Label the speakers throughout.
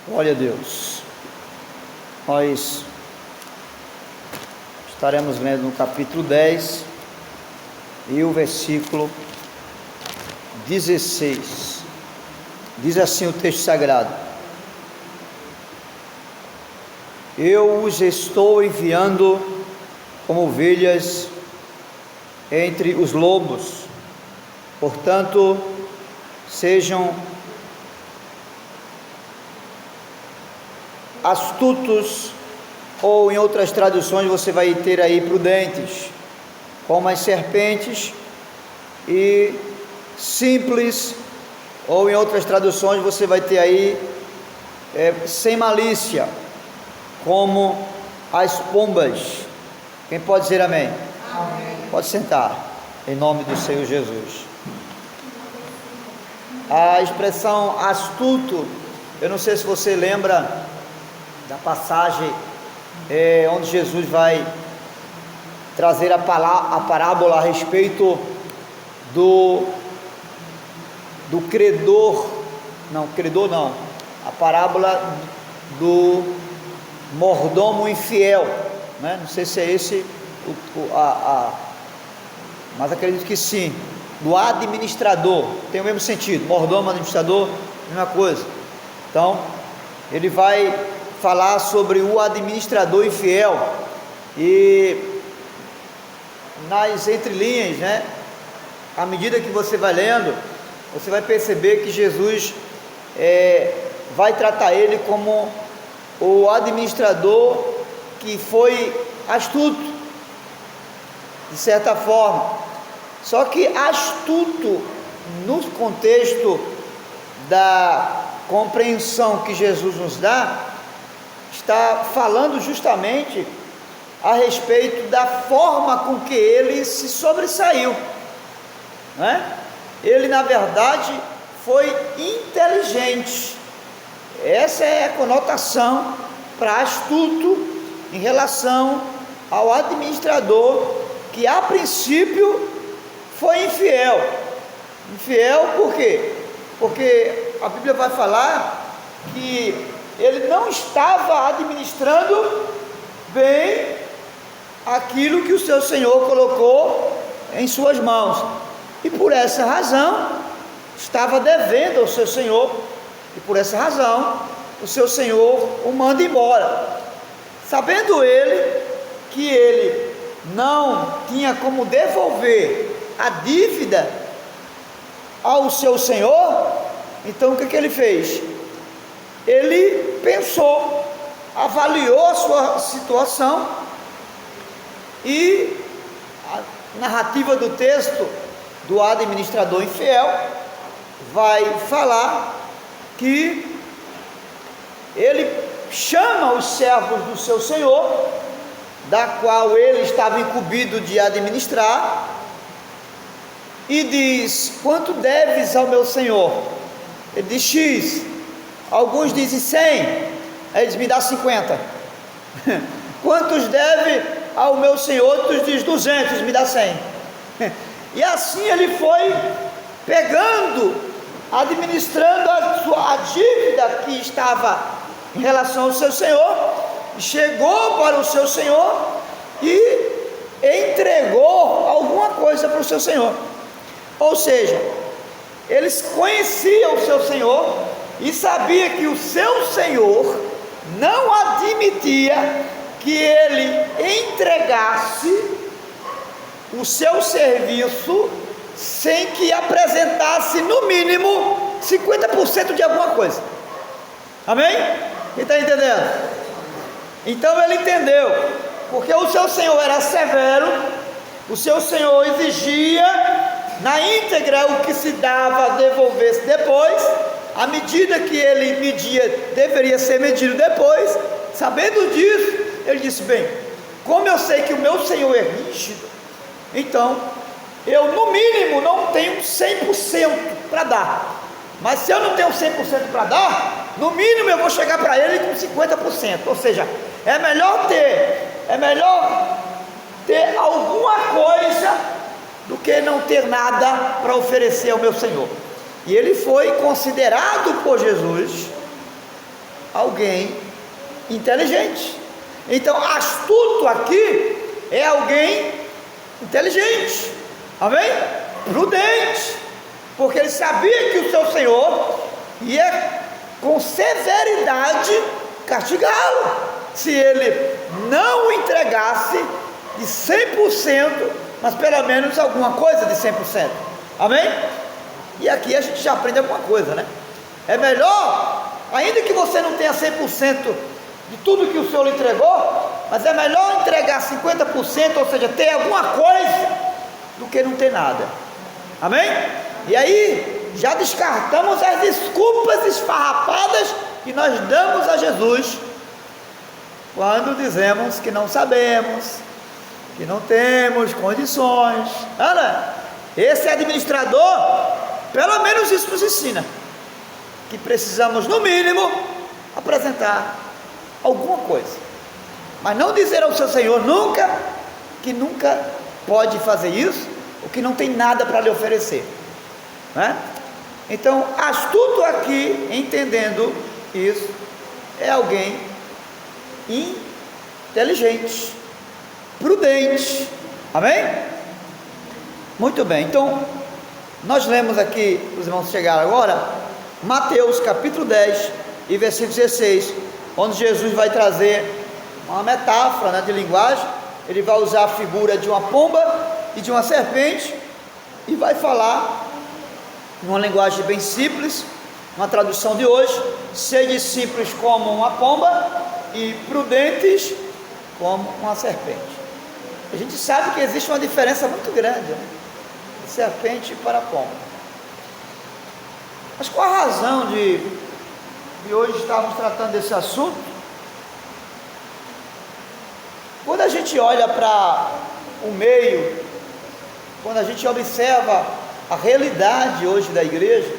Speaker 1: Glória a Deus. Nós estaremos lendo no capítulo 10 e o versículo 16. Diz assim o texto sagrado: Eu os estou enviando como ovelhas entre os lobos, portanto, sejam astutos, ou em outras traduções você vai ter aí prudentes, como as serpentes, e simples, ou em outras traduções você vai ter aí sem malícia, como as pombas. Quem pode dizer amém? Amém. Pode sentar, em nome do Senhor Jesus. A expressão astuto, eu não sei se você lembra da passagem onde Jesus vai trazer a parábola a respeito do credor, a parábola do mordomo infiel, né? Não sei se é esse, mas acredito que sim, do administrador, tem o mesmo sentido, mordomo, administrador, mesma coisa. Então, ele vai falar sobre o administrador infiel, e nas entrelinhas, né, à medida que você vai lendo, você vai perceber que Jesus vai tratar ele como o administrador que foi astuto, de certa forma. Só que astuto, no contexto da compreensão que Jesus nos dá, está falando justamente a respeito da forma com que ele se sobressaiu, né? Ele, na verdade, foi inteligente. Essa é a conotação para astuto em relação ao administrador, que a princípio foi infiel. Infiel por quê? Porque a Bíblia vai falar que ele não estava administrando bem aquilo que o seu Senhor colocou em suas mãos, e por essa razão estava devendo ao seu Senhor, e por essa razão o seu Senhor o manda embora, sabendo ele que ele não tinha como devolver a dívida ao seu Senhor. Então o que ele fez? Ele pensou, avaliou a sua situação, e a narrativa do texto do administrador infiel vai falar que ele chama os servos do seu senhor, da qual ele estava incumbido de administrar, e diz: quanto deves ao meu senhor? Ele diz X. Alguns dizem 100, aí eles me dá 50. Quantos deve ao meu senhor? Outros diz 200, me dá 100. E assim ele foi pegando, administrando a dívida que estava em relação ao seu senhor, chegou para o seu senhor e entregou alguma coisa para o seu senhor. Ou seja, eles conheciam o seu senhor e sabia que o seu senhor não admitia que ele entregasse o seu serviço sem que apresentasse no mínimo 50% de alguma coisa. Amém? Quem está entendendo? Então ele entendeu, porque o seu senhor era severo, o seu senhor exigia na íntegra o que se dava, devolvesse depois. A medida que ele media deveria ser medido depois. Sabendo disso, ele disse: bem, como eu sei que o meu senhor é rígido, então eu no mínimo não tenho 100% para dar. Mas se eu não tenho 100% para dar, no mínimo eu vou chegar para ele com 50%. Ou seja, é melhor ter alguma coisa do que não ter nada para oferecer ao meu senhor. E ele foi considerado por Jesus alguém inteligente. Então, astuto aqui é alguém inteligente, amém? Prudente, porque ele sabia que o seu Senhor ia com severidade castigá-lo, se ele não o entregasse de 100%, mas pelo menos alguma coisa de 100%, amém? E aqui a gente já aprende alguma coisa, né? É melhor, ainda que você não tenha 100% de tudo que o Senhor lhe entregou, mas é melhor entregar 50%, ou seja, ter alguma coisa, do que não ter nada, amém? E aí, já descartamos as desculpas esfarrapadas que nós damos a Jesus, quando dizemos que não sabemos, que não temos condições. Ana, esse administrador, pelo menos isso nos ensina, que precisamos no mínimo apresentar alguma coisa, mas não dizer ao seu Senhor nunca, que nunca pode fazer isso, ou que não tem nada para lhe oferecer, né? Então, astuto aqui, entendendo isso, é alguém inteligente, prudente, amém? Muito bem, então nós lemos aqui, os irmãos chegaram agora, Mateus capítulo 10 e versículo 16, onde Jesus vai trazer uma metáfora, né, de linguagem. Ele vai usar a figura de uma pomba e de uma serpente, e vai falar numa linguagem bem simples, uma tradução de hoje: sede simples como uma pomba e prudentes como uma serpente. A gente sabe que existe uma diferença muito grande, né, de serpente para pomba. Mas qual a razão de hoje estarmos tratando desse assunto? Quando a gente olha para o meio, quando a gente observa a realidade hoje da igreja,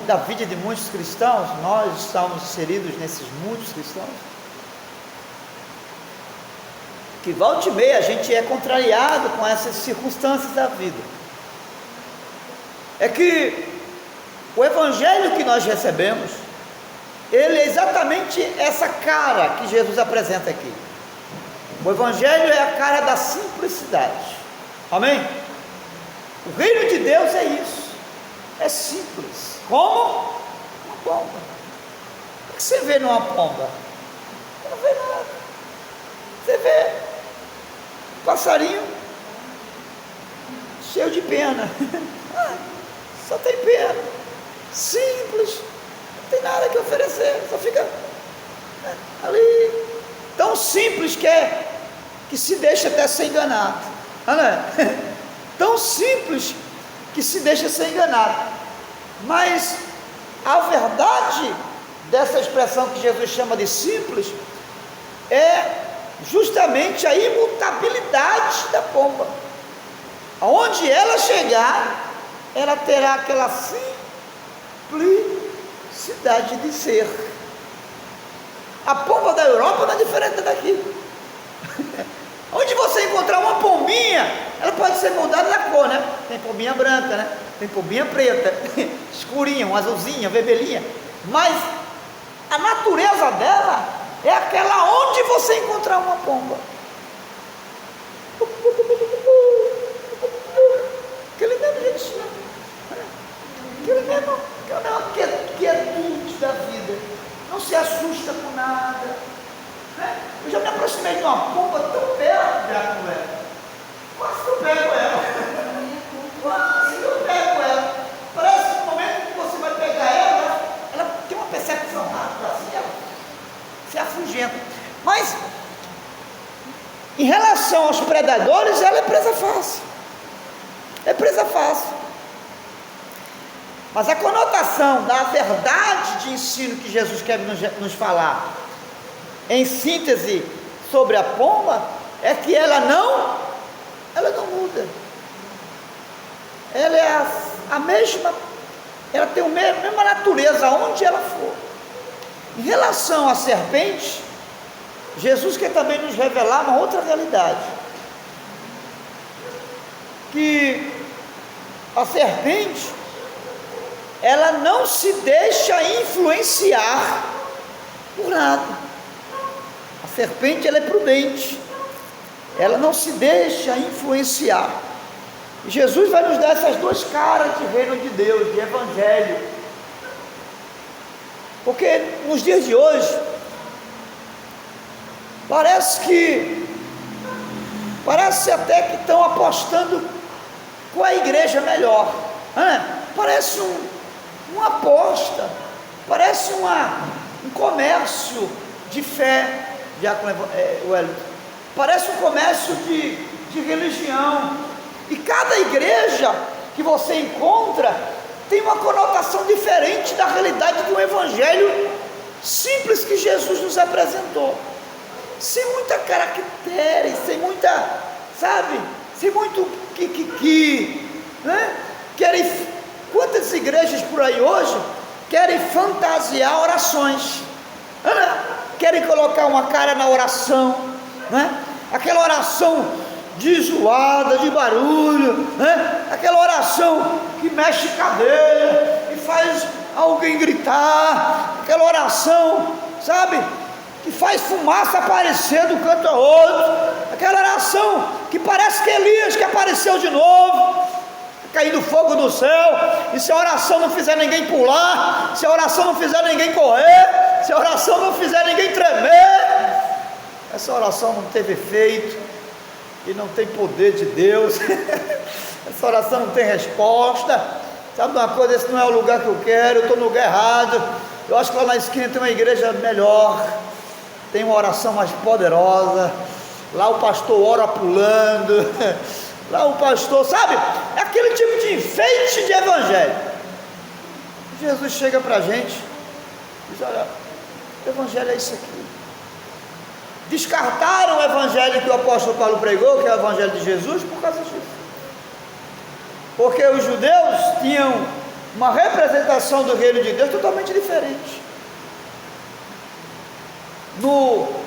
Speaker 1: da vida de muitos cristãos, nós estamos inseridos nesses muitos cristãos, que volta e meia a gente é contrariado com essas circunstâncias da vida. É que o evangelho que nós recebemos, ele é exatamente essa cara que Jesus apresenta aqui. O evangelho é a cara da simplicidade, amém? O reino de Deus é isso, é simples, como uma pomba. O que você vê numa pomba? Você não vê nada. Você vê um passarinho cheio de pena, só tem pena, simples, não tem nada que oferecer, só fica ali, tão simples que se deixa até ser enganado, tão simples que se deixa ser enganado. Mas a verdade dessa expressão que Jesus chama de simples é justamente a imutabilidade da pomba. Aonde ela chegar, ela terá aquela simplicidade de ser. A pomba da Europa não é diferente daqui. Onde você encontrar uma pombinha, ela pode ser moldada na cor, né? Tem pombinha branca, né? Tem pombinha preta, escurinha, uma azulzinha, vermelhinha. Mas a natureza dela é aquela onde você encontrar uma pomba. Aquele mesmo jeitinho. Aquela mesma quietude da vida. Não se assusta com nada. Eu já me aproximei de uma pomba tão perto de ela. Quase que eu pego ela. Quase que eu pego ela. Parece que no momento que você vai pegar ela tem uma percepção rápida, assim, ela se afugenta. Mas em relação aos predadores, ela é presa fácil. É presa fácil. Mas a conotação da verdade de ensino que Jesus quer nos falar, em síntese, sobre a pomba, é que ela não muda. Ela é a mesma, ela tem a mesma natureza onde ela for. Em relação à serpente, Jesus quer também nos revelar uma outra realidade, que a serpente, ela não se deixa influenciar por nada. A serpente, ela é prudente, ela não se deixa influenciar. E Jesus vai nos dar essas duas caras de reino de Deus, de evangelho. Porque nos dias de hoje, parece até que estão apostando qual é a igreja melhor. Parece uma aposta, parece um comércio de fé, parece um comércio de religião. E cada igreja que você encontra tem uma conotação diferente da realidade do evangelho simples que Jesus nos apresentou, sem muita caractere, sem muita, sem muito né? Quantas igrejas por aí hoje querem fantasiar orações, querem colocar uma cara na oração, né? Aquela oração de zoada, de barulho, né? Aquela oração que mexe cadeira e faz alguém gritar, aquela oração, que faz fumaça aparecer do canto a outro, aquela oração que parece que Elias que apareceu de novo, caindo fogo do céu, e se a oração não fizer ninguém pular, se a oração não fizer ninguém correr, se a oração não fizer ninguém tremer, essa oração não teve efeito, e não tem poder de Deus, essa oração não tem resposta. Sabe uma coisa, esse não é o lugar que eu quero, eu estou no lugar errado, eu acho que lá na esquina tem uma igreja melhor, tem uma oração mais poderosa, lá o pastor ora pulando, lá o pastor, é aquele tipo de enfeite de evangelho. Jesus chega para a gente e diz: olha, o evangelho é isso aqui. Descartaram o evangelho que o apóstolo Paulo pregou, que é o evangelho de Jesus, por causa disso, porque os judeus tinham uma representação do reino de Deus totalmente diferente.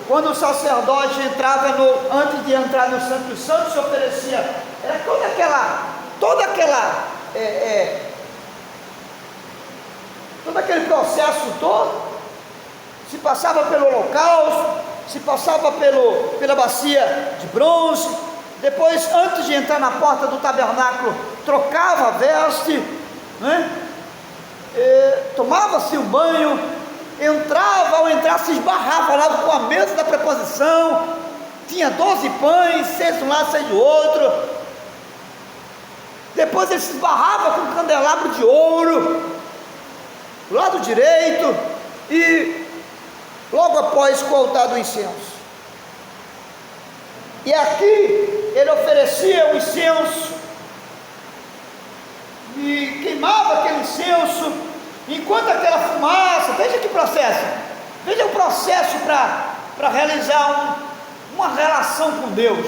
Speaker 1: Quando o sacerdote entrava antes de entrar no Santo dos Santos, se oferecia, era todo aquele processo todo, se passava pelo holocausto, se passava pela bacia de bronze, depois, antes de entrar na porta do tabernáculo, trocava a veste, né? Tomava-se um banho, ao entrar se esbarrava lá com a mesa da preposição, tinha 12 pães, 6 de um lado, 6 do outro, depois ele se esbarrava com um candelabro de ouro, do lado direito, e logo após com o altar do incenso, e aqui ele oferecia o incenso, e queimava aquele incenso, enquanto aquela fumaça, veja que processo, veja o processo para realizar uma relação com Deus,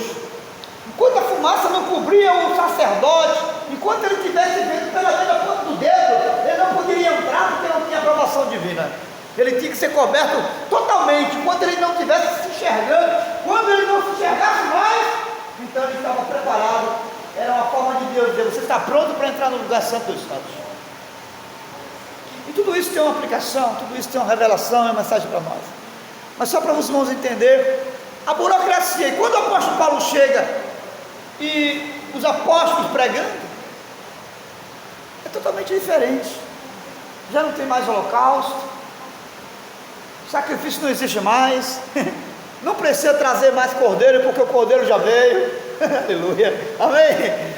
Speaker 1: enquanto a fumaça não cobria o sacerdote, enquanto ele estivesse vendo pela ponta do dedo, ele não poderia entrar porque não tinha aprovação divina, ele tinha que ser coberto totalmente, enquanto ele não estivesse se enxergando, quando ele não se enxergasse mais, então ele estava preparado, era uma forma de Deus dizer: você está pronto para entrar no lugar santo dos santos. E tudo isso tem uma aplicação, tudo isso tem uma revelação, é uma mensagem para nós, mas só para os irmãos entender a burocracia. E quando o apóstolo Paulo chega e os apóstolos pregando, é totalmente diferente, já não tem mais holocausto, sacrifício não existe mais, não precisa trazer mais cordeiro, porque o cordeiro já veio, aleluia, amém,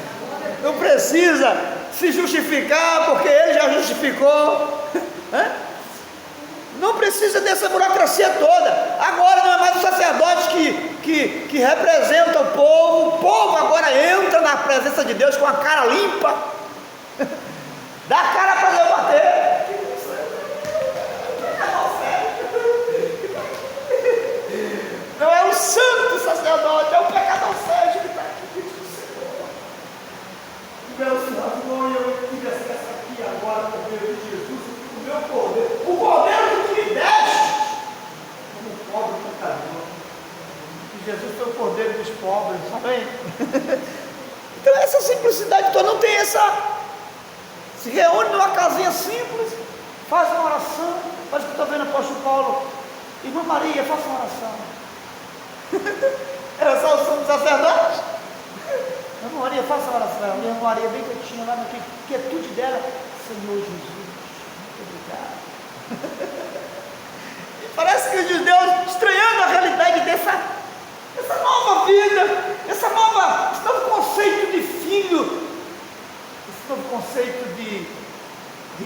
Speaker 1: não precisa se justificar, porque ele já justificou, não precisa dessa burocracia toda. Agora não é mais o sacerdote que representa o povo agora entra na presença de Deus com a cara limpa, dá a cara para Deus bater. Não é o santo sacerdote, é o pecador Sérgio que está aqui. Meu Senhor, eu tive acesso aqui agora por meio de Jesus, o meu poder, o cordeiro que me deste, como pobre pecador. E Jesus foi o cordeiro dos pobres, amém? Então essa simplicidade toda, não tem se reúne numa casinha simples, faz uma oração, faz o que estou vendo o apóstolo Paulo, Maria, faça uma oração. Era só o sumo sacerdote. Irmã Maria, faça uma oração. A irmã Maria, bem quietinha lá na quietude dela. Senhor Jesus, muito obrigado. E parece que os judeus, estranhando a realidade dessa nova vida, esse novo conceito de filho, esse novo conceito de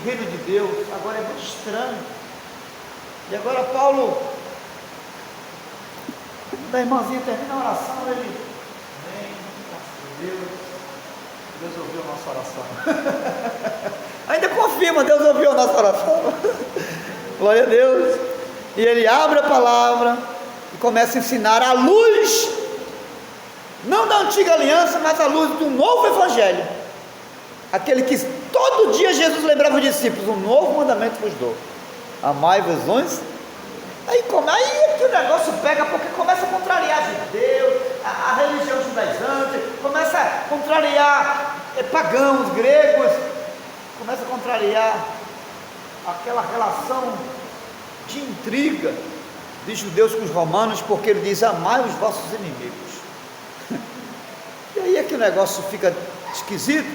Speaker 1: reino de Deus, agora é muito estranho. E agora Paulo, quando a irmãzinha termina a oração, ele vem, graças a Deus ouviu a nossa oração. Ainda confirma, Deus ouviu a nossa oração. Glória a Deus. E ele abre a palavra e começa a ensinar a luz, não da antiga aliança, mas a luz do novo evangelho, aquele que todo dia Jesus lembrava os discípulos: um novo mandamento vos dou, amai-vos uns. Aí é que o negócio pega, porque começa a contrariar judeus, a religião judaizante, começa a contrariar pagãos, gregos, começa a contrariar aquela relação de intriga de judeus com os romanos, porque ele diz: amai os vossos inimigos. E aí é que o negócio fica esquisito.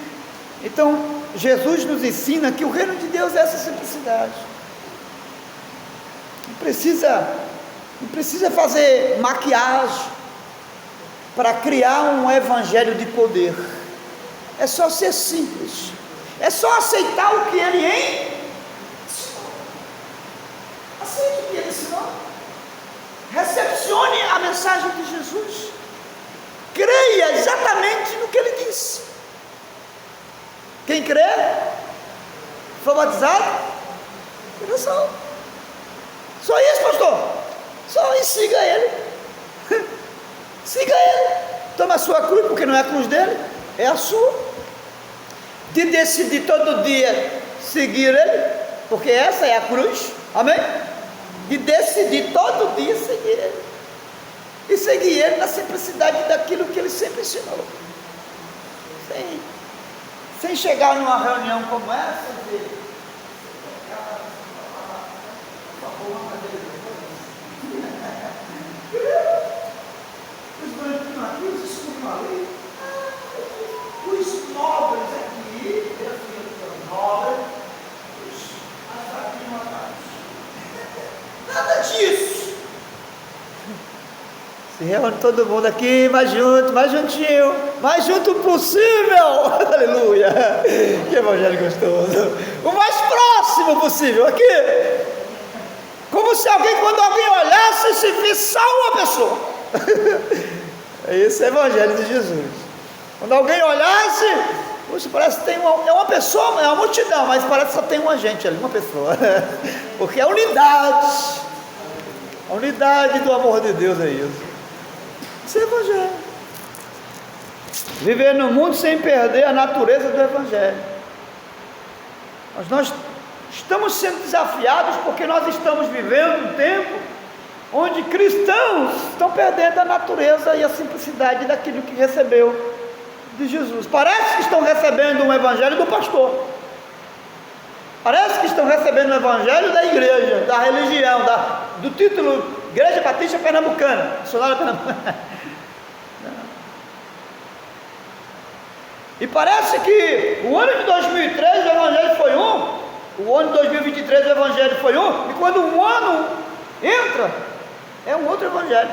Speaker 1: Então Jesus nos ensina que o reino de Deus é essa simplicidade. Não precisa fazer maquiagem para criar um evangelho de poder. É só ser simples, é só aceitar o que ele ensinou. Aceite o que ele ensinou, recepcione a mensagem de Jesus, creia exatamente no que ele disse. Quem crê, foi batizado, é salvo. Só isso, pastor? Só isso, siga ele. Siga ele. Toma a sua cruz, porque não é a cruz dele, é a sua. De decidir todo dia seguir ele, porque essa é a cruz, amém? De decidir todo dia seguir ele, e seguir ele na simplicidade daquilo que ele sempre ensinou, sem chegar numa reunião como essa e dizer: os branquinhos aqui, os escuros ali, os nobres aqui, os nobres, os fraquinhos atrás. Nada disso. Se reúne todo mundo aqui, mais junto, mais juntinho, mais junto possível. Aleluia. Que evangelho gostoso. O mais próximo possível aqui. Como se quando alguém olhasse, se visse só uma pessoa. Esse é o evangelho de Jesus. Quando alguém olhasse, puxa, parece que tem uma pessoa, é uma multidão, mas parece que só tem uma gente ali, uma pessoa. Porque é a unidade do amor de Deus é isso. Isso é evangelho. Viver no mundo sem perder a natureza do evangelho. Mas nós estamos sendo desafiados porque nós estamos vivendo um tempo onde cristãos estão perdendo a natureza e a simplicidade daquilo que recebeu de Jesus. Parece que estão recebendo um evangelho do pastor, parece que estão recebendo um evangelho da igreja, da religião, do título Igreja Batista Pernambucana, missionária Pernambucana. E parece que o ano de 2003 o evangelho foi o ano de 2023 o evangelho foi e quando um ano entra, é um outro evangelho.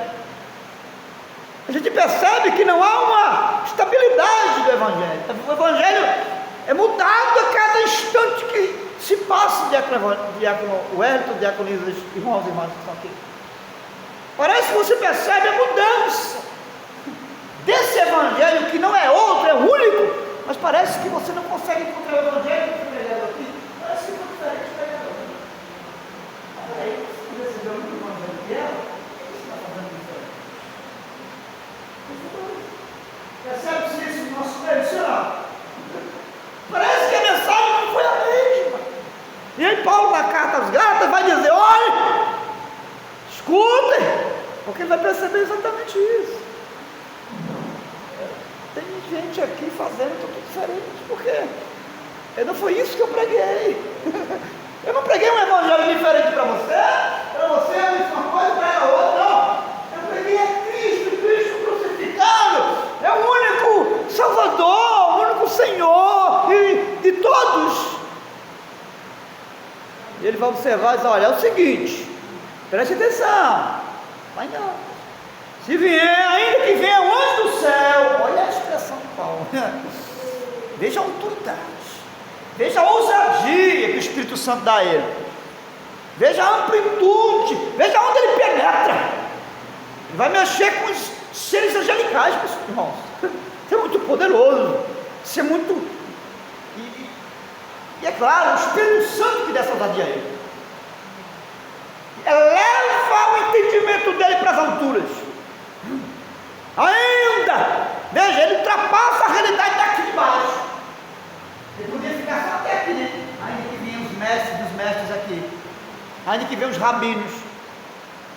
Speaker 1: A gente percebe que não há uma estabilidade do evangelho. O evangelho é mudado a cada instante que se passa. Diácono Wellington, diaconisas, irmãos e irmãs que estão aqui, parece que você percebe a mudança desse evangelho, que não é outro, é único, mas parece que você não consegue encontrar o evangelho que foi pregado aqui. Parece que foi diferente do pregador. Aí, se você recebeu muito evangelho de ela, o que você está fazendo diferente? Percebe-se isso no nosso meio, senhor? Parece que a mensagem não foi a mesma. E aí Paulo, na carta aos Gálatas, vai dizer: olha, escutem, porque ele vai perceber exatamente isso. Tem gente aqui fazendo tudo diferente, porque não foi isso que eu preguei. Eu não preguei um evangelho diferente para você é a mesma coisa, para vai observar e diz: olha, é o seguinte, preste atenção, vai não. Se vier, ainda que venha o anjo do céu, olha a expressão de Paulo, veja a autoridade, veja a ousadia que o Espírito Santo dá a ele, veja a amplitude, veja onde ele penetra. Ele vai mexer com os seres angelicais, meus irmãos. Isso é muito poderoso, isso é muito. E é claro, o Espírito Santo que dá essa ousadia a ele, eleva o entendimento dele para as alturas. Ainda, veja, ele ultrapassa a realidade daqui de baixo. Ele podia ficar só até aqui, né? Ainda que venham os mestres dos mestres aqui, ainda que venham os rabinos,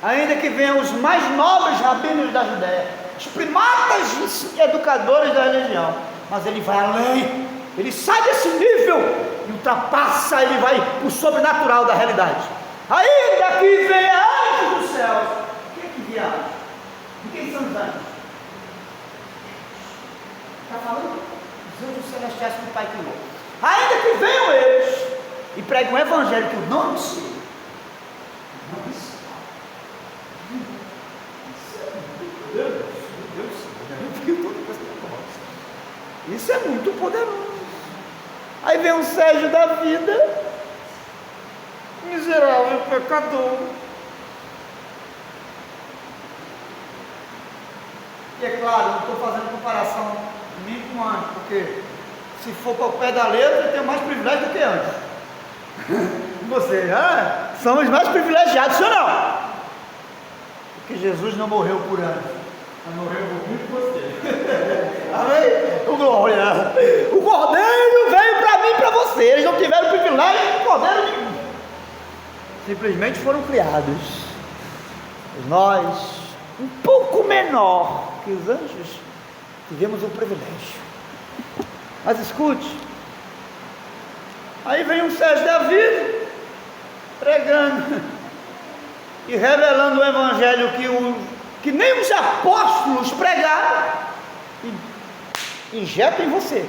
Speaker 1: ainda que venham os mais nobres rabinos da Judéia, os primatas educadores da religião, mas ele vai além, ele sai desse nível e ultrapassa, ele vai para o sobrenatural da realidade. Ainda que venha anjos dos céus. O que é que via anjos? De quem são os anjos? Está falando? Os anjos celestiais que o Pai criou. Ainda que venham eles e preguem um evangelho que eu não anuncio. Isso é muito poderoso. Aí vem um Sérgio da vida, miserável pecador, e é claro, não estou fazendo comparação nem com anjo, porque se for para o pé da letra, eu tenho mais privilégio do que anjo. Você, somos mais privilegiados, ou não? Porque Jesus não morreu por anjo, mas morreu por mim e por você. Amém? O glória! O cordeiro veio para mim e para você. Eles não tiveram privilégio de cordeiro nenhum, simplesmente foram criados. Nós, um pouco menor que os anjos, tivemos um privilégio. Mas escute, aí vem um Sérgio da vida pregando e revelando o evangelho que nem os apóstolos pregaram, e injeta em você.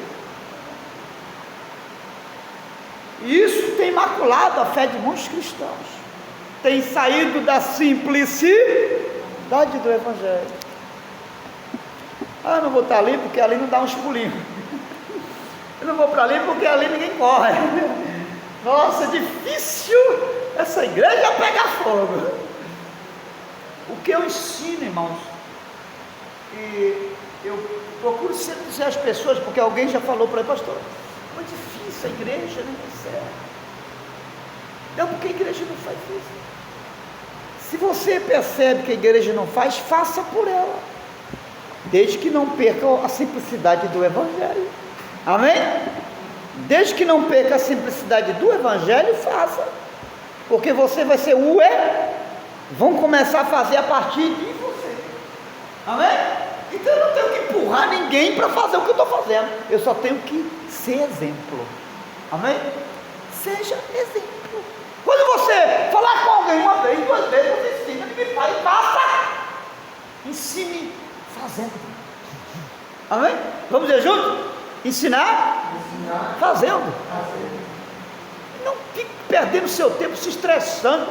Speaker 1: E isso tem maculado a fé de muitos cristãos, tem saído da simplicidade do evangelho. Eu não vou estar ali porque ali não dá uns pulinhos. Eu não vou para ali porque ali ninguém corre. Nossa, é difícil essa igreja pegar fogo. O que eu ensino, irmãos, e eu procuro sempre dizer às pessoas, porque alguém já falou para mim: pastor, é difícil a igreja, né? Não, porque a igreja não faz isso. Se você percebe que a igreja não faz, faça por ela, desde que não perca a simplicidade do evangelho. Amém? Desde que não perca a simplicidade do evangelho, faça, porque você vai ser vão começar a fazer a partir de você. Amém? Então eu não tenho que empurrar ninguém para fazer o que eu estou fazendo, eu só tenho que ser exemplo. Amém? Seja exemplo. Quando você falar com alguém uma vez, duas vezes, você ensina, ninguém faz, faça. Ensine fazendo. Amém? Vamos dizer junto? Ensinar? Fazendo. Não fique perdendo seu tempo se estressando,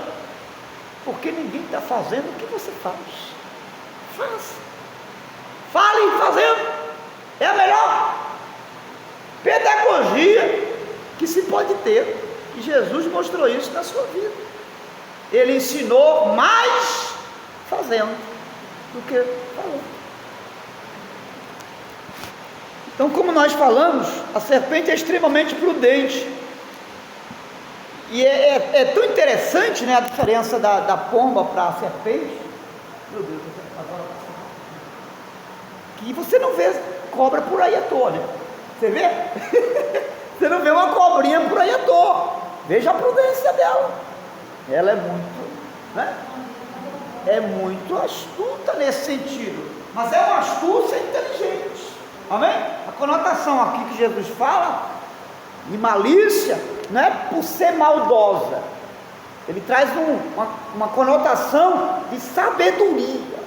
Speaker 1: porque ninguém está fazendo o que você faz. Faça. Fale fazendo. É a melhor pedagogia que se pode ter. E Jesus mostrou isso na sua vida. Ele ensinou mais fazendo do que falando. Então, como nós falamos, a serpente é extremamente prudente. E é tão interessante, né, a diferença da pomba para a serpente. Meu Deus, que você não vê cobra por aí à toa, né? Você vê? Você não vê uma cobrinha por aí à toa. Veja a prudência dela. Ela é muito, né? É muito astuta nesse sentido, mas é uma astúcia inteligente. Amém? A conotação aqui que Jesus fala de malícia não é por ser maldosa, ele traz uma conotação de sabedoria.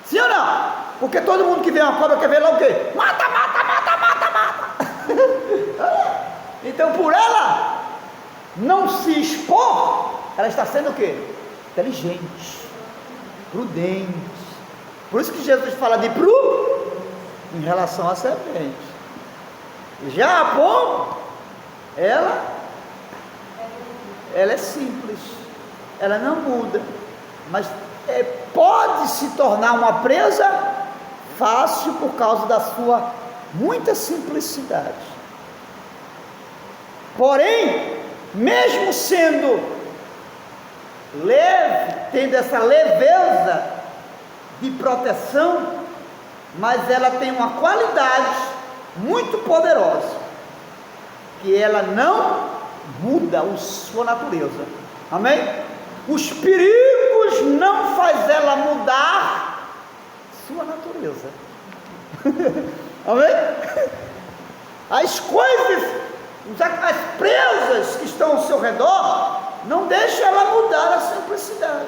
Speaker 1: Sim ou não? Porque todo mundo que vê uma cobra quer ver lá o quê? Mata, mata, mata, mata, mata. Então por ela não se expor, ela está sendo o quê? Inteligente, prudente. Por isso que Jesus fala de em relação à serpente. Já a pomba, ela é simples, ela não muda, mas pode se tornar uma presa fácil por causa da sua muita simplicidade. Porém, mesmo sendo leve, tendo essa leveza de proteção, mas ela tem uma qualidade muito poderosa, que ela não muda a sua natureza. Amém? Os perigos não faz ela mudar sua natureza. Amém? As coisas, as presas que estão ao seu redor, não deixam ela mudar a simplicidade.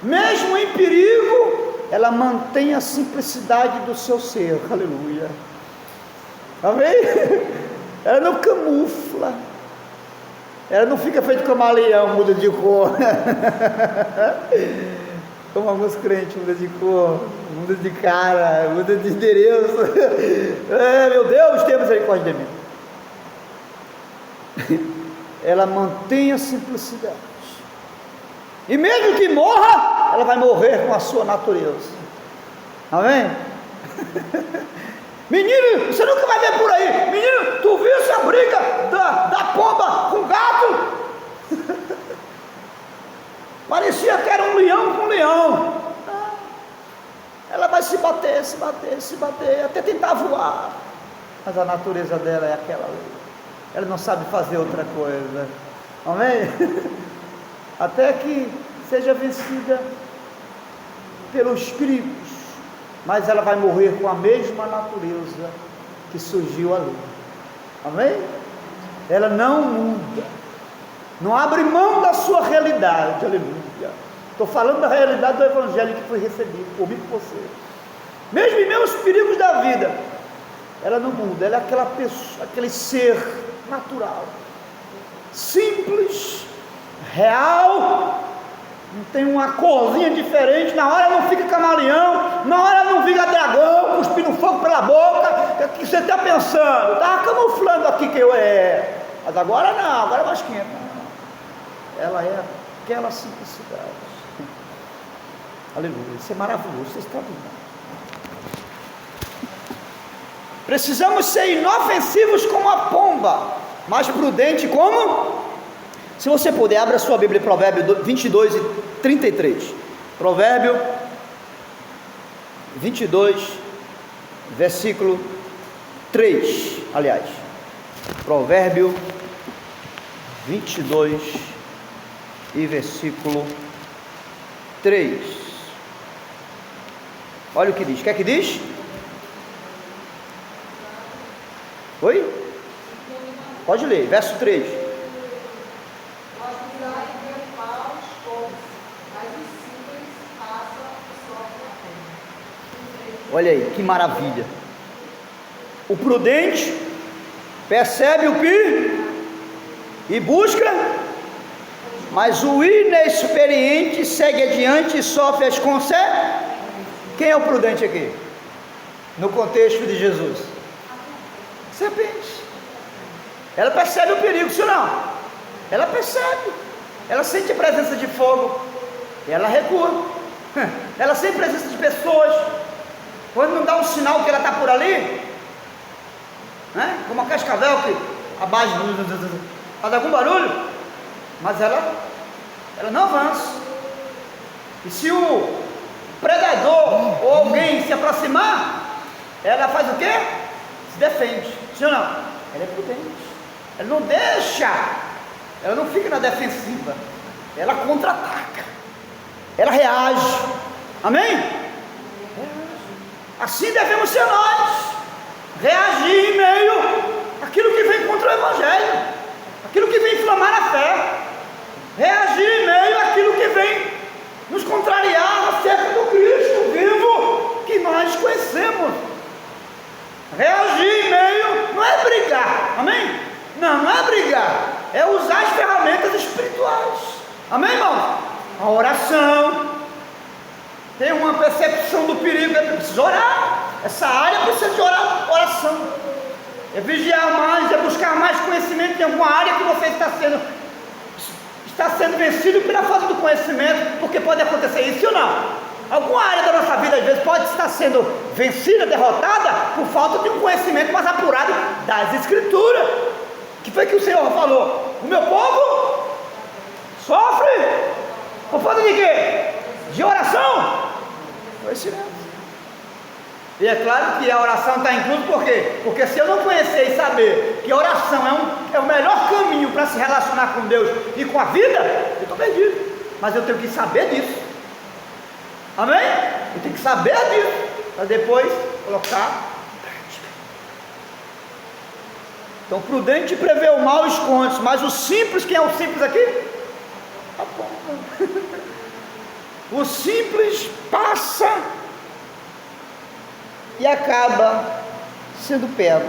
Speaker 1: Mesmo em perigo, ela mantém a simplicidade do seu ser. Aleluia. Amém? Ela não camufla. Ela não fica feito camaleão, muda de cor. Como alguns crentes muda de cor, muda de cara, muda de endereço. Meu Deus, tenha misericórdia de mim. Ela mantém a simplicidade. E mesmo que morra, ela vai morrer com a sua natureza. Amém? Menino, você nunca vai ver por aí. Menino, tu viu essa briga da pomba com o gato? Parecia que era um leão com um leão. Ela vai se bater, até tentar voar. Mas a natureza dela é aquela ali. Ela não sabe fazer outra coisa. Amém? Até que seja vencida pelos perigos. Mas ela vai morrer com a mesma natureza que surgiu ali. Amém? Ela não muda. Não abre mão da sua realidade. Aleluia. Estou falando da realidade do Evangelho que foi recebido por mim e por você. Mesmo em meus perigos da vida, ela não muda. Ela é aquela pessoa, aquele ser natural, simples, real. Não tem uma corzinha diferente. Na hora não fica camaleão, na hora não fica dragão, cuspindo fogo pela boca. Que você está pensando? Estava camuflando aqui que eu é. Mas agora não, agora é mais quente. Ela é aquela simplicidade. Aleluia, isso é maravilhoso, isso é extraordinário. Precisamos ser inofensivos como a pomba, mas prudente como? Se você puder, abra sua Bíblia em Provérbio 22 e 33. Provérbio 22, versículo 3. Aliás, Provérbio 22 e versículo 3. Olha o que diz. Quer que diz? Oi? Pode ler, verso 3. Olha aí, que maravilha. O prudente percebe o que e busca, mas o inexperiente segue adiante e sofre as consequências. Quem é o prudente aqui? No contexto de Jesus? Serpente. Ela percebe o perigo, sim ou não? Ela percebe. Ela sente a presença de fogo e ela recua. Ela sente a presença de pessoas. Quando não dá um sinal que ela está por ali, né? Como a cascavel que abaixa, faz algum barulho, mas ela não avança. E se o predador ou alguém se aproximar, ela faz o quê? Se defende, sim ou não? Ela é prudente, ela não deixa, ela não fica na defensiva, ela contra-ataca, ela reage. Amém? Assim devemos ser nós, reagir em meio àquilo que vem contra o Evangelho, aquilo que vem inflamar a fé, reagir em meio àquilo que vem nos contrariar acerca do Cristo vivo que nós conhecemos. Reagir em meio não é brigar, amém? Não é brigar, é usar as ferramentas irmãos? A oração. Tem uma percepção do perigo, precisa orar. Essa área precisa de oração. É vigiar mais, é buscar mais conhecimento em alguma área que você está sendo vencido pela falta do conhecimento, porque pode acontecer isso ou não. Alguma área da nossa vida às vezes pode estar sendo vencida, derrotada, por falta de um conhecimento mais apurado das Escrituras. Que foi que o Senhor falou? O meu povo sofre por falta de quê? De oração. Conhecimento. E é claro que a oração está inclusa, por quê? Porque se eu não conhecer e saber que a oração é o melhor caminho para se relacionar com Deus e com a vida, eu estou perdido. Mas eu tenho que saber disso. Amém? Eu tenho que saber disso, para depois colocar. Então, prudente prevê o mal esconde, mas o simples, quem é o simples aqui? Tá bom. O simples passa e acaba sendo pego.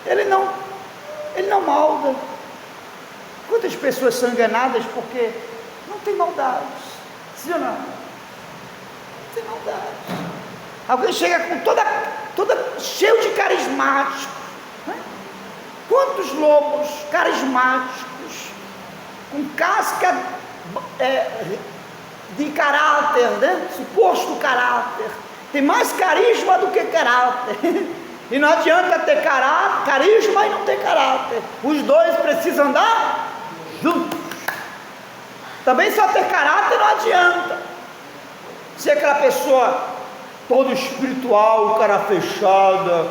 Speaker 1: Ele não malda. Quantas pessoas são enganadas porque não tem maldade? Sim ou não? Não tem maldade. Alguém chega com toda cheio de carismáticos, né? Quantos lobos carismáticos com casca de caráter, né? Suposto caráter, tem mais carisma do que caráter. E não adianta ter carisma e não ter caráter. Os dois precisam andar juntos. Também só ter caráter não adianta. Se aquela pessoa toda espiritual, cara fechada,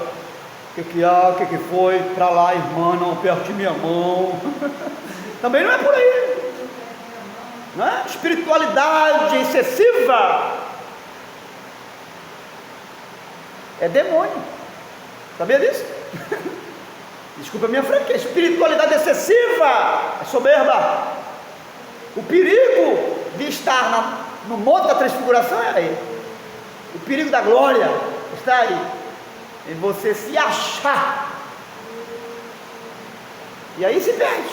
Speaker 1: o que foi? Para lá, irmã, não aperte minha mão. Também não é por aí. Não é? Espiritualidade excessiva é demônio. Sabia disso? Desculpa a minha franqueza. Espiritualidade excessiva é soberba. O perigo de estar no monte da transfiguração é aí. O perigo da glória está aí, em você se achar. E aí se perde.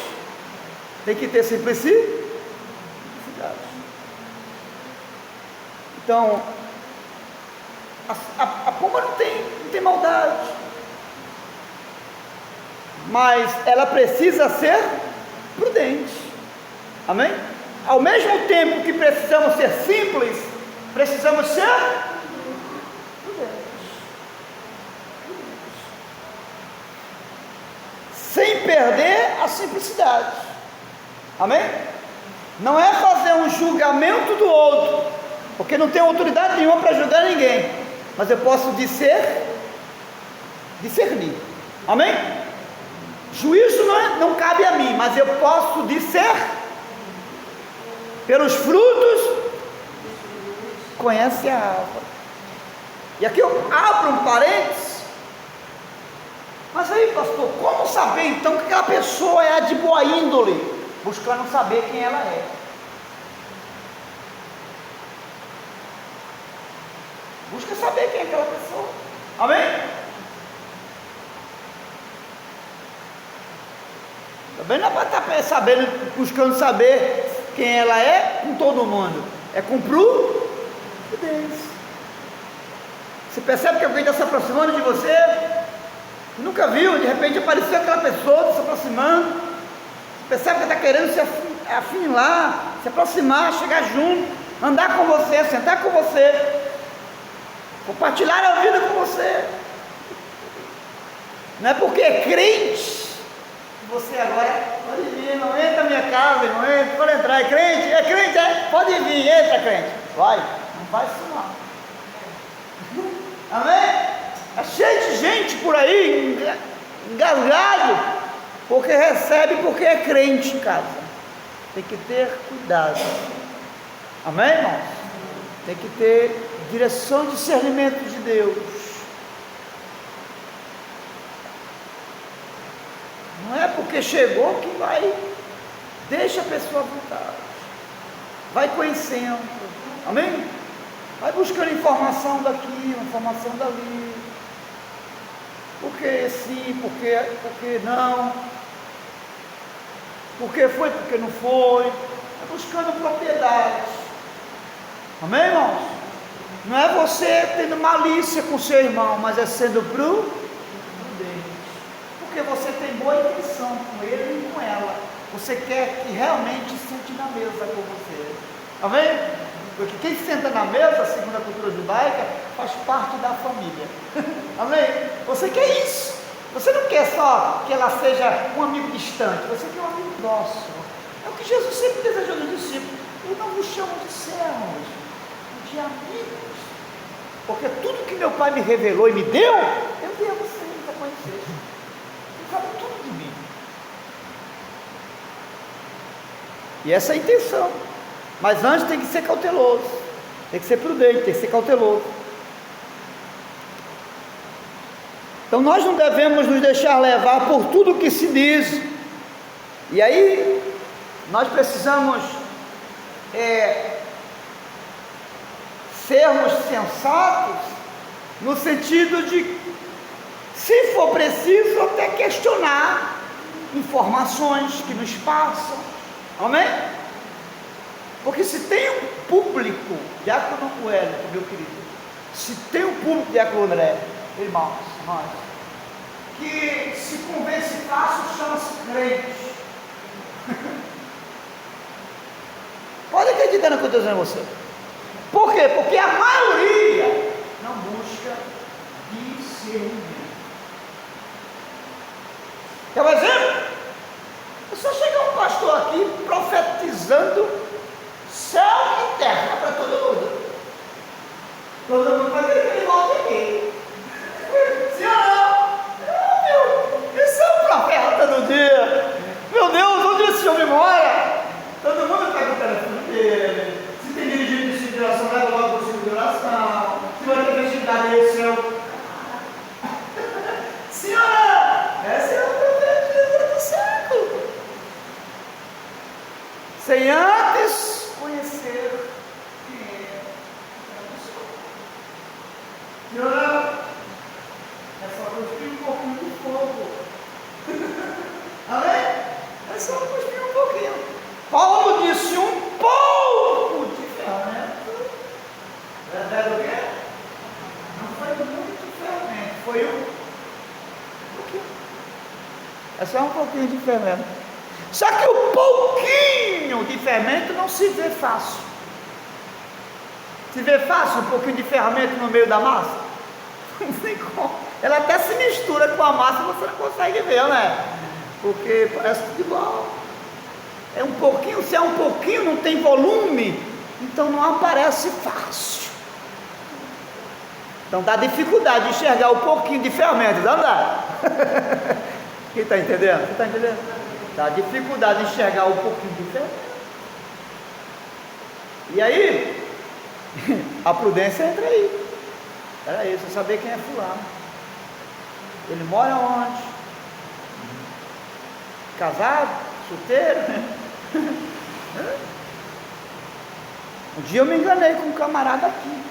Speaker 1: Tem que ter simplicidade. Então, a pomba não tem maldade, mas ela precisa ser prudente. Amém? Ao mesmo tempo que precisamos ser simples, precisamos ser prudentes, sem perder a simplicidade. Amém? Não é fazer um julgamento do outro, porque não tenho autoridade nenhuma para julgar ninguém, mas eu posso discernir. Amém? Juízo não cabe a mim, mas eu posso discernir. Pelos frutos conhece a árvore. E aqui eu abro um parênteses. Mas aí, pastor, como saber então que aquela pessoa é de boa índole? Buscando saber quem ela é. Busca saber quem é aquela pessoa. Amém? Também não é para estar sabendo, buscando saber quem ela é com todo mundo. É com prudência. Você percebe que alguém está se aproximando de você? Você nunca viu, de repente apareceu aquela pessoa se aproximando. Você percebe que está querendo se afinilar, se aproximar, chegar junto, andar com você, sentar com você, compartilhar a vida com você. Não é porque é crente que você agora pode vir, não entra na minha casa, não entra, pode entrar, é crente, pode vir, entra crente, vai, não faz isso não. Amém? É cheio de gente por aí, engasgado, porque recebe, porque é crente em casa. Tem que ter cuidado. Amém, irmãos? Tem que ter direção, discernimento de Deus. Não é porque chegou que vai, deixa a pessoa à vontade. Vai conhecendo. Amém? Vai buscando informação daqui, informação dali. Por que sim, por que não? Por que foi, porque não foi. É buscando propriedades. Amém, irmãos? Não é você tendo malícia com seu irmão, mas é sendo prudente. Porque você tem boa intenção com ele e com ela. Você quer que realmente sente na mesa com você. Amém? Porque quem senta na mesa, segundo a cultura judaica, faz parte da família. Amém? Você quer isso. Você não quer só que ela seja um amigo distante, você quer um amigo próximo. É o que Jesus sempre desejou dos discípulos. Ele não vos chama de servos, de amigos. Porque tudo que meu Pai me revelou e me deu, eu dei a vocês a conhecer. Ele sabe tudo de mim. E essa é a intenção. Mas antes tem que ser cauteloso, tem que ser prudente, tem que ser cauteloso. Então nós não devemos nos deixar levar por tudo que se diz. E aí nós precisamos sermos sensatos no sentido de, se for preciso, até questionar informações que nos passam. Amém? Porque se tem um público, Diácono Coelho, meu querido, se tem um público, Diácono André, irmãos, nós, que se convence fácil, chama-se crente. Pode acreditar no que eu estou dizendo a você. Por quê? Porque a maioria não busca discernimento. Quer um exemplo? É só chegar um pastor aqui profetizando céu e terra para todo mundo. Todo mundo vai querer que ele volte aqui. Sim ou não? Esse é um profeta todo dia. Meu Deus, onde esse homem mora? Todo mundo está com o telefone dele. Se tem dirigido de oração, leva logo para o de oração. Se vai ter festividade aí, o céu. Sim ou não? Esse é o profeta do século. Sem antes conhecer quem é a pessoa. Sim ou não? É só cuspir um pouquinho de fogo. Amém? É só cuspir um pouquinho. Paulo disse um pouco de fermento. Verdade o quê? Não foi muito fermento, foi um pouquinho. É só um pouquinho de fermento. Só que o pouquinho de fermento não se vê fácil. Se vê fácil um pouquinho de fermento no meio da massa? Não sei como. Ela até se mistura com a massa, você não consegue ver, né? Porque parece tudo igual. É um pouquinho, se é um pouquinho, não tem volume, então não aparece fácil. Então dá dificuldade de enxergar um pouquinho de fermento, não dá? Quem está entendendo? Você está entendendo? Dá dificuldade de enxergar um pouquinho de fermento. E aí, a prudência entra aí. Espera aí, você saber quem é fulano. Ele mora onde? Casado? Solteiro? Um dia eu me enganei com um camarada aqui.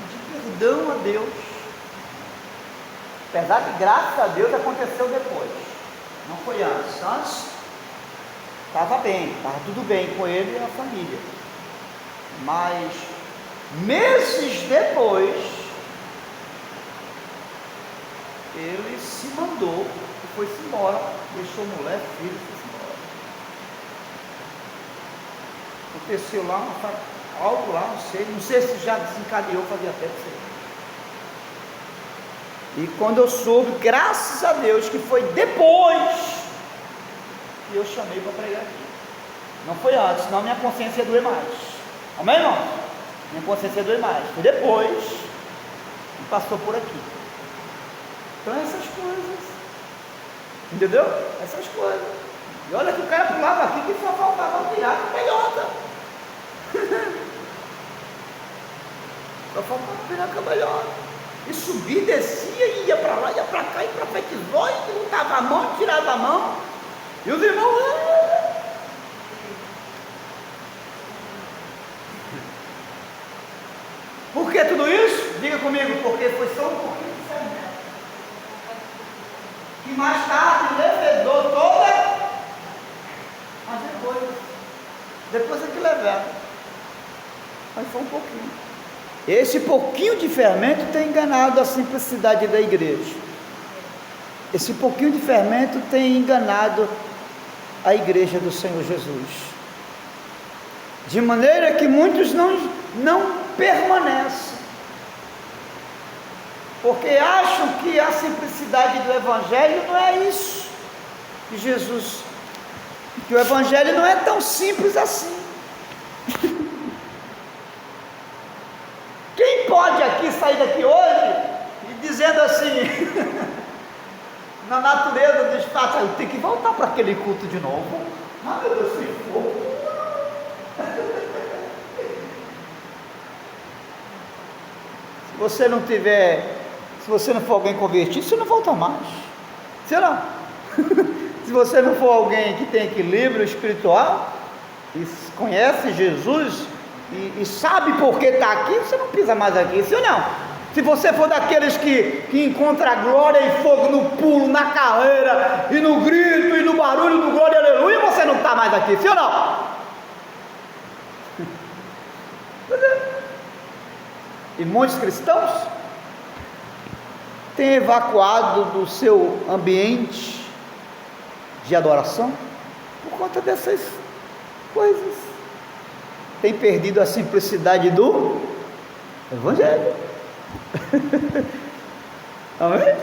Speaker 1: Pedi perdão a Deus. Apesar que, graças a Deus, aconteceu depois. Não foi antes. Antes estava bem, estava tudo bem com ele e a família. Mas meses depois, ele se mandou e foi-se embora, deixou mulher, filho, foi-se embora. Aconteceu lá algo lá, não sei se já desencadeou, fazia tempo, não sei. E quando eu soube, graças a Deus, que foi depois que eu chamei para pregar aqui. Não foi antes, senão minha consciência ia doer mais. Amém, irmão? Minha consciência ia doer mais. Foi depois que passou por aqui. Então essas coisas, entendeu? Essas coisas. E olha que o cara pulava aqui que só faltava virar com pelhota. Só faltava virar com a pelhota. E subia, descia, ia para lá, ia para cá, e profetizou, e botava a mão, tirava a mão. E os irmãos... Por que tudo isso? Diga comigo, porque foi só um pouquinho de fermento. Que mais tarde levedou toda depois é que levava. Mas foi um pouquinho. Esse pouquinho de fermento tem enganado a simplicidade da igreja. Esse pouquinho de fermento tem enganado a igreja do Senhor Jesus. De maneira que muitos não permanecem. Porque acham que a simplicidade do Evangelho não é isso. Que Jesus, que o Evangelho não é tão simples assim. Quem pode aqui sair daqui hoje e dizendo assim, na natureza dos fatos, eu tenho que voltar para aquele culto de novo. Ah, meu Deus, se for. Se você não tiver, se você não for alguém convertido, você não volta mais. Será? Se você não for alguém que tem equilíbrio espiritual e conhece Jesus e sabe por que está aqui, você não pisa mais aqui, sim ou não? Se você for daqueles que encontra glória e fogo no pulo, na carreira, e no grito, e no barulho do glória e aleluia, você não está mais aqui, sim ou não? E muitos cristãos têm evacuado do seu ambiente de adoração por conta dessas coisas. Tem perdido a simplicidade do Evangelho. Amém?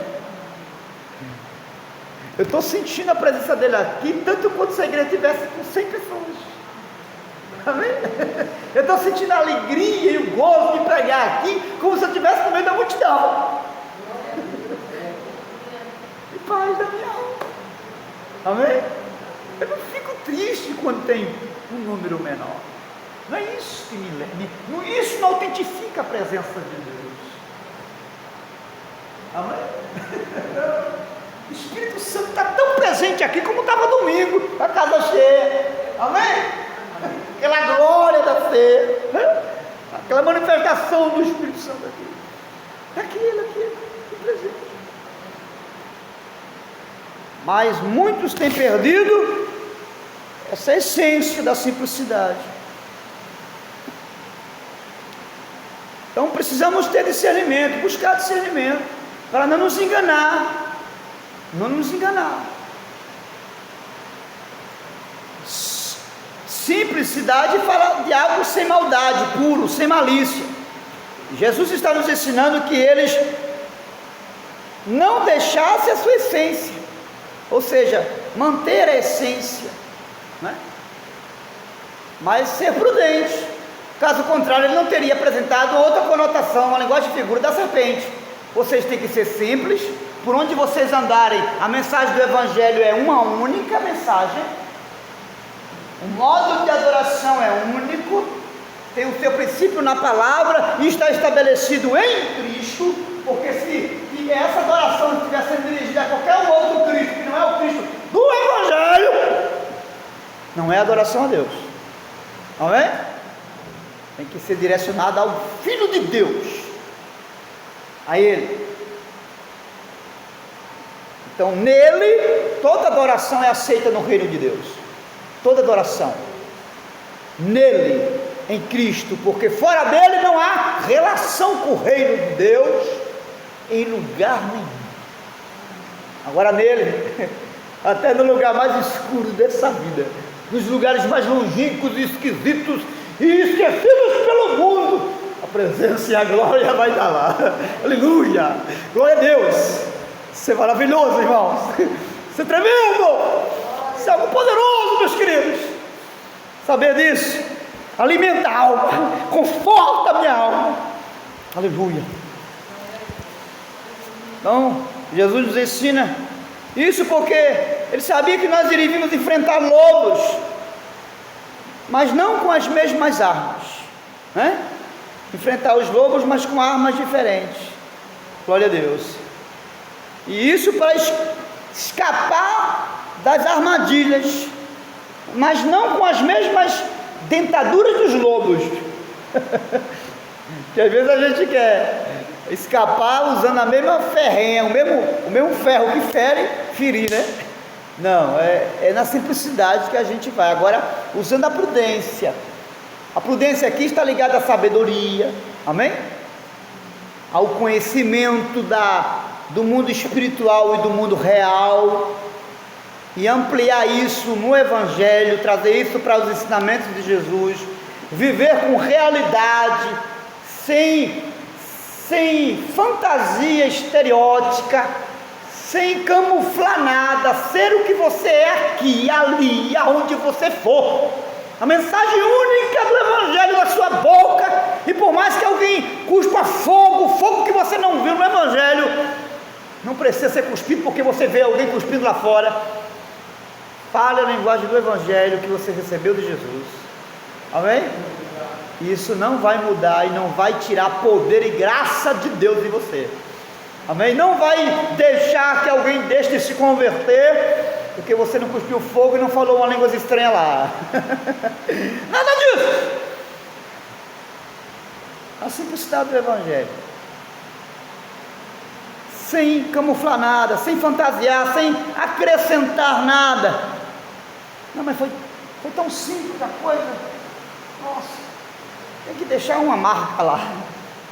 Speaker 1: Eu estou sentindo a presença dele aqui, tanto quanto se a igreja tivesse com 100 pessoas. Amém? Eu estou sentindo a alegria e o gozo de pregar aqui, como se eu estivesse no meio da multidão. E paz da minha alma. Amém? Eu não fico triste quando tem um número menor. Não é isso que me leva. Isso não autentifica a presença de Deus. Amém? O Espírito Santo está tão presente aqui como estava domingo, a casa cheia. Amém? Aquela glória da fé, aquela manifestação do Espírito Santo aqui. Ele aqui presente. Mas muitos têm perdido essa essência da simplicidade. Então precisamos ter discernimento, buscar discernimento, para não nos enganar. Não nos enganar. Simplicidade fala de algo sem maldade, puro, sem malícia. Jesus está nos ensinando que eles não deixassem a sua essência, ou seja, manter a essência, né? Mas ser prudente. Caso contrário, ele não teria apresentado outra conotação, uma linguagem de figura da serpente. Vocês têm que ser simples. Por onde vocês andarem, a mensagem do Evangelho é uma única mensagem. O modo de adoração é único, tem o seu princípio na palavra e está estabelecido em Cristo, porque se essa adoração estiver sendo dirigida a qualquer outro Cristo, que não é o Cristo do Evangelho, não é adoração a Deus. Amém? Tem que ser direcionada ao Filho de Deus, a Ele. Então nele, toda adoração é aceita no reino de Deus. Toda adoração nele, em Cristo, porque fora dele não há relação com o reino de Deus em lugar nenhum. Agora nele, até no lugar mais escuro dessa vida, nos lugares mais longínquos e esquisitos e esquecidos pelo mundo, a presença e a glória vai estar lá. Aleluia, glória a Deus. Isso é maravilhoso, irmãos. Isso é tremendo. Isso é algo poderoso, meus queridos. Saber disso alimenta a alma, conforta a minha alma. Aleluia. Então, Jesus nos ensina isso porque ele sabia que nós iríamos enfrentar lobos, mas não com as mesmas armas, né? Enfrentar os lobos, mas com armas diferentes. Glória a Deus. E isso para escapar das armadilhas, mas não com as mesmas dentaduras dos lobos. Que às vezes a gente quer escapar usando a mesma ferrenha, o mesmo ferro que fere, ferir, né? Não, é na simplicidade que a gente vai. Agora, usando a prudência. A prudência aqui está ligada à sabedoria, amém? Ao conhecimento do mundo espiritual e do mundo real, e ampliar isso no Evangelho, trazer isso para os ensinamentos de Jesus, viver com realidade, sem fantasia estereótica, sem camuflar nada, ser o que você é aqui, ali, aonde você for. A mensagem única do Evangelho na sua boca, e por mais que alguém cuspa fogo que você não viu no Evangelho, não precisa ser cuspido porque você vê alguém cuspindo lá fora. Fale a linguagem do Evangelho que você recebeu de Jesus, amém? Isso não vai mudar e não vai tirar poder e graça de Deus em você, amém? Não vai deixar que alguém deixe de se converter porque você não cuspiu fogo e não falou uma língua estranha lá. Nada disso. A simplicidade do Evangelho, sem camuflar nada, sem fantasiar, sem acrescentar nada. Não, mas foi tão simples a coisa. Nossa, tem que deixar uma marca lá.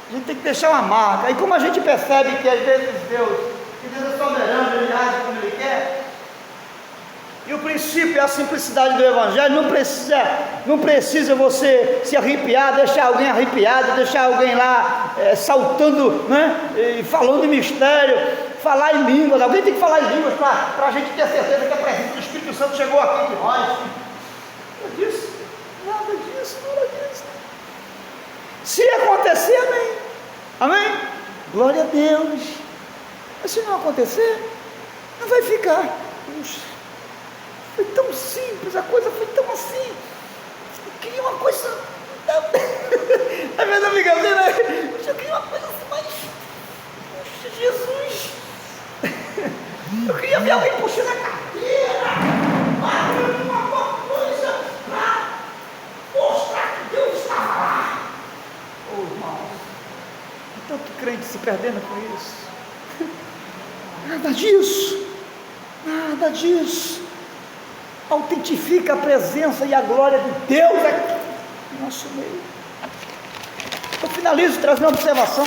Speaker 1: A gente tem que deixar uma marca. E como a gente percebe que às vezes Deus é soberano, Ele age como Ele quer, e o princípio é a simplicidade do Evangelho. Não precisa você se arrepiar, deixar alguém arrepiado, deixar alguém lá saltando, né, e falando em mistério, falar em línguas. Alguém tem que falar em línguas para a gente ter certeza que a presença do Espírito Santo chegou aqui entre nós. Nada disso, nada disso. Se acontecer, amém, amém, glória a Deus. Mas se não acontecer, não vai ficar. Puxa, foi tão simples, a coisa foi tão assim. Eu queria uma coisa tão... Às vezes eu fico assim, né? Eu queria uma coisa assim, mas... Puxa, Jesus! Eu queria ver alguém puxando a carteira, fazendo uma coisa para mostrar que Deus estava lá. Oh, irmãos, tanto crente se perdendo com isso. Nada disso, nada disso. Autentifica a presença e a glória de Deus aqui no nosso meio. Eu finalizo trazendo uma observação.